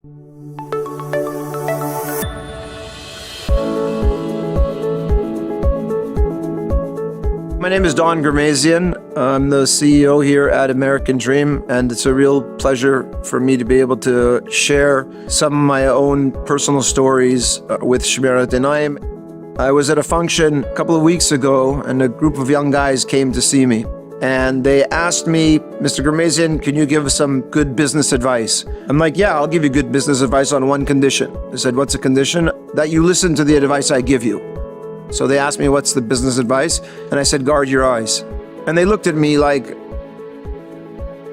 My name is Ghermezian. I'm the CEO here at American Dream, and it's a real pleasure for me to be able to share some of my own personal stories with Emigrated. I was at a function a couple of weeks ago, and a group of young guys came to see me. And they asked me, Mr. Ghermezian, can you give us some good business advice? I'm like, yeah, I'll give you good business advice on one condition. They said, what's the condition? That you listen to the advice I give you. So they asked me, what's the business advice? And I said, guard your eyes. And they looked at me like,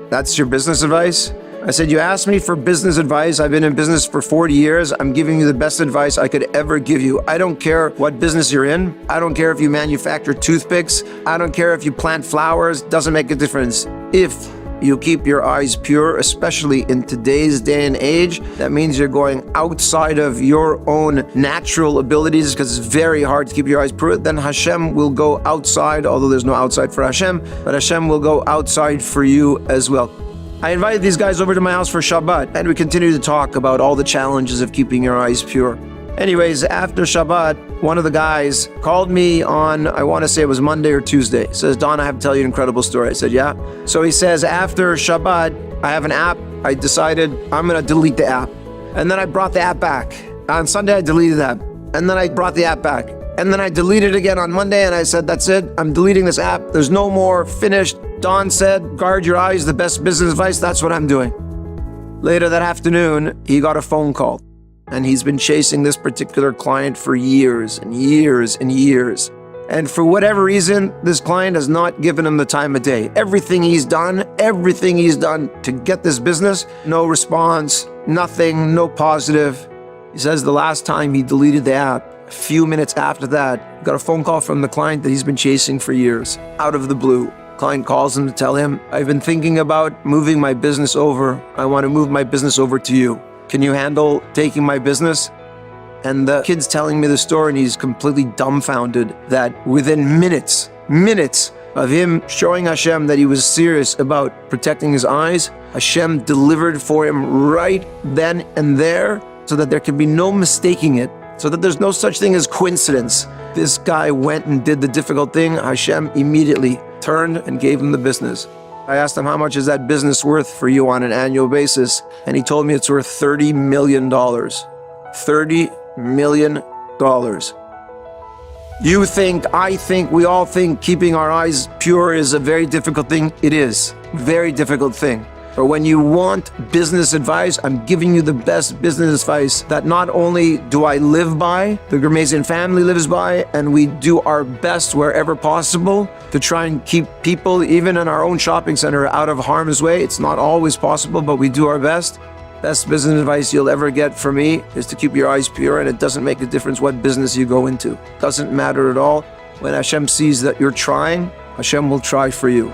that's your business advice? I said, you asked me for business advice. I've been in business for 40 years. I'm giving you the best advice I could ever give you. I don't care what business you're in. I don't care if you manufacture toothpicks. I don't care if you plant flowers. Doesn't make a difference. If you keep your eyes pure, especially in today's day and age, that means you're going outside of your own natural abilities, because it's very hard to keep your eyes pure. Then Hashem will go outside, although there's no outside for Hashem, but Hashem will go outside for you as well. I invited these guys over to my house for Shabbat, and we continue to talk about all the challenges of keeping your eyes pure. Anyways, after Shabbat, one of the guys called me on, I want to say it was Monday or Tuesday. He says, Don, I have to tell you an incredible story. I said, yeah. So he says, after Shabbat, I have an app. I decided I'm going to delete the app. And then I brought the app back. On Sunday, I deleted that. And then I brought the app back. And then I deleted it again on Monday, and I said, that's it. I'm deleting this app. There's no more. Finished. Don said, guard your eyes, the best business advice. That's what I'm doing. Later that afternoon, he got a phone call. And he's been chasing this particular client for years and years and years. And for whatever reason, this client has not given him the time of day. Everything he's done to get this business, no response, nothing, no positive. He says the last time he deleted the app, a few minutes after that, he got a phone call from the client that he's been chasing for years, out of the blue. Client calls him to tell him, I've been thinking about moving my business over. I want to move my business over to you. Can you handle taking my business? And the kid's telling me the story, and he's completely dumbfounded that within minutes of him showing Hashem that he was serious about protecting his eyes, Hashem delivered for him right then and there, so that there can be no mistaking it, so that there's no such thing as coincidence. This guy went and did the difficult thing. Hashem immediately turned and gave him the business. I asked him, how much is that business worth for you on an annual basis? And he told me it's worth $30 million. $30 million. You think, I think, we all think keeping our eyes pure is a very difficult thing. It is. Very difficult thing. But when you want business advice, I'm giving you the best business advice that not only do I live by, the Ghermezian family lives by, and we do our best wherever possible to try and keep people, even in our own shopping center, out of harm's way. It's not always possible, but we do our best. Best business advice you'll ever get from me is to keep your eyes pure, and it doesn't make a difference what business you go into. It doesn't matter at all. When Hashem sees that you're trying, Hashem will try for you.